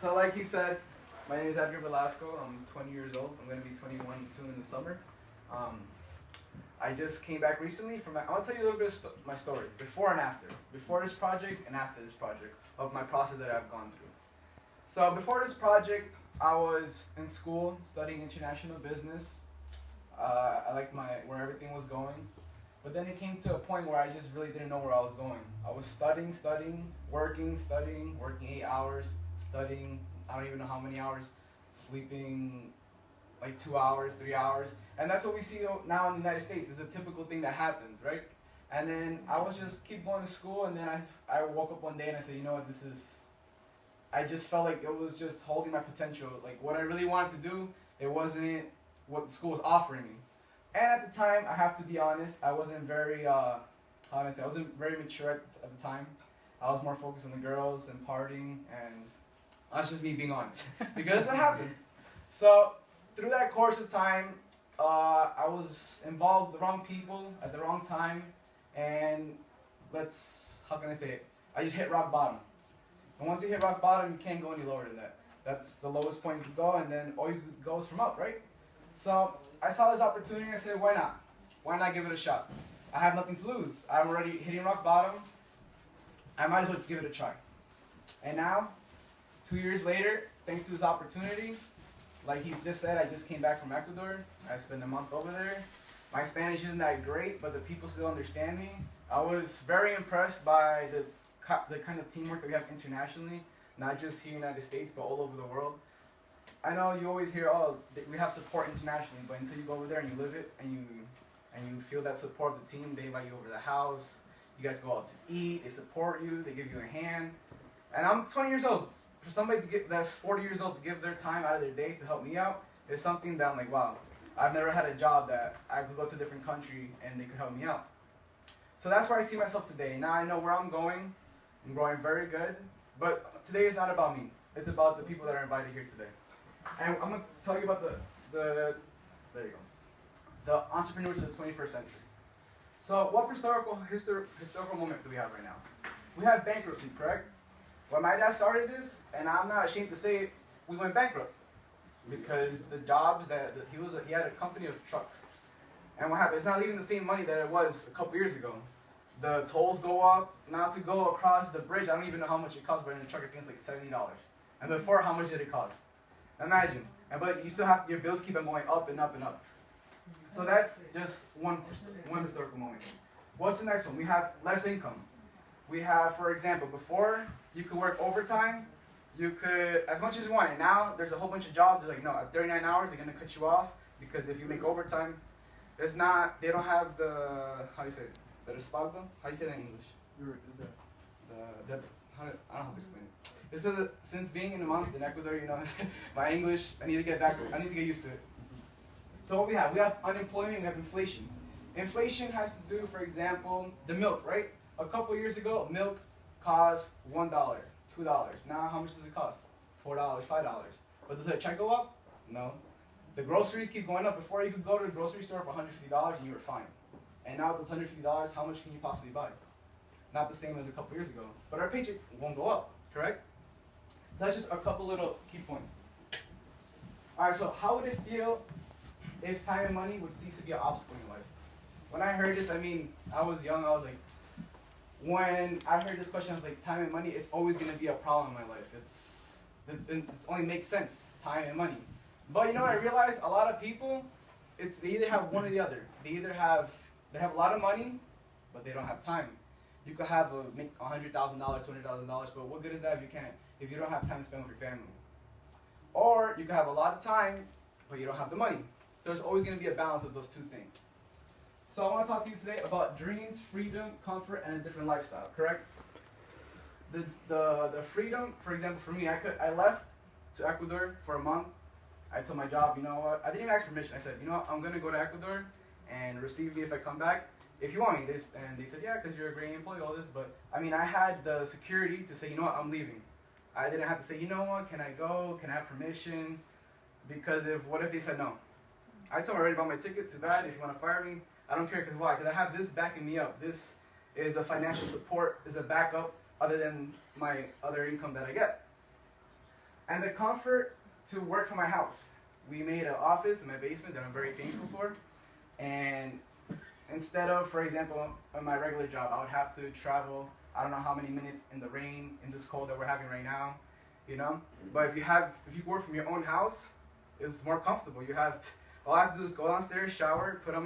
So like he said, my name is Edgar Velasco. I'm 20 years old. I'm going to be 21 soon in the summer. I just came back recently from I want to tell you a little bit of my story, before and after. Before this project and after this project, of my process that I've gone through. So before this project, I was in school studying international business. I liked where everything was going. But then it came to a point where I just really didn't know where I was going. I was studying, working 8 hours, studying, I don't even know how many hours, sleeping like 2 hours, 3 hours. And that's what we see now in the United States. It's a typical thing that happens, right? And then I was just keep going to school, and then I woke up one day and I said, you know what, I just felt like it was just holding my potential. Like what I really wanted to do, it wasn't what the school was offering me. And at the time, I have to be honest, I wasn't very, I wasn't very mature at the time. I was more focused on the girls and partying, and that's just me being honest, because that's what happens. So through that course of time, I was involved with the wrong people at the wrong time, and how can I say it? I just hit rock bottom. And once you hit rock bottom, you can't go any lower than that. That's the lowest point you can go, and then all you can go is from up, right? So I saw this opportunity and I said, why not? Why not give it a shot? I have nothing to lose. I'm already hitting rock bottom. I might as well give it a try. And now, 2 years later, thanks to this opportunity, like he's just said, I just came back from Ecuador. I spent a month over there. My Spanish isn't that great, but the people still understand me. I was very impressed by the kind of teamwork that we have internationally, not just here in the United States, but all over the world. I know you always hear, oh, we have support internationally, but until you go over there and you live it, and you feel that support of the team, they invite you over to the house, you guys go out to eat, they support you, they give you a hand. And I'm 20 years old. For somebody that's 40 years old to give their time out of their day to help me out is something that I'm like, wow, I've never had a job that I could go to a different country and they could help me out. So that's where I see myself today. Now I know where I'm going. I'm growing very good. But today is not about me. It's about the people that are invited here today. And I'm going to tell you about there you go, the entrepreneurs of the 21st century. So what historical moment do we have right now? We have bankruptcy, correct? When my dad started this, and I'm not ashamed to say it, we went bankrupt. Because the jobs he had a company of trucks. And what happened? It's not even the same money that it was a couple years ago. The tolls go up. Now to go across the bridge, I don't even know how much it costs, but in a truck I think it's like $70. And before, how much did it cost? Imagine. But you still have, your bills keep on going up and up and up. So that's just one historical moment. What's the next one? We have less income. We have, for example, before you could work overtime, you could, as much as you want. And now there's a whole bunch of jobs, they're like, no, at 39 hours, they're going to cut you off, because if you make overtime, they don't have the, how do you say it? The respaldo? How do you say that in English? I don't know how to explain it. It's because since being in a month in Ecuador, you know, my English, I need to get used to it. So what we have unemployment, we have inflation. Inflation has to do, for example, the milk, right? A couple years ago, milk cost $1, $2. Now how much does it cost? $4, $5. But does the check go up? No. The groceries keep going up. Before you could go to the grocery store for $150 and you were fine. And now with those $150, how much can you possibly buy? Not the same as a couple years ago. But our paycheck won't go up, correct? That's just a couple little key points. Alright, so how would it feel if time and money would cease to be an obstacle in your life? When I heard this, I mean, I was young, I was like, when I heard this question, I was like, time and money, it's always going to be a problem in my life. It only makes sense, time and money. But you know what I realized? A lot of people, they either have one or the other. They have a lot of money, but they don't have time. You could make $100,000, $200,000, but what good is that if you don't have time to spend with your family? Or you could have a lot of time, but you don't have the money. So there's always going to be a balance of those two things. So I want to talk to you today about dreams, freedom, comfort, and a different lifestyle, correct? The freedom, for example, for me, I left to Ecuador for a month. I told my job, you know what, I didn't even ask permission. I said, you know what, I'm going to go to Ecuador and receive me if I come back. If you want me, and they said, yeah, because you're a great employee, all this. But, I mean, I had the security to say, you know what, I'm leaving. I didn't have to say, you know what, can I go? Can I have permission? Because what if they said no? I told them I already bought my ticket, too bad. If you want to fire me, I don't care. Because why? Because I have this backing me up. This is a financial support, is a backup other than my other income that I get. and the comfort to work from my house. We made an office in my basement that I'm very thankful for, and instead of, for example, on my regular job, I would have to travel I don't know how many minutes in the rain, in this cold that we're having right now, you know. But if you work from your own house, it's more comfortable. All I have to do is go downstairs, shower, put on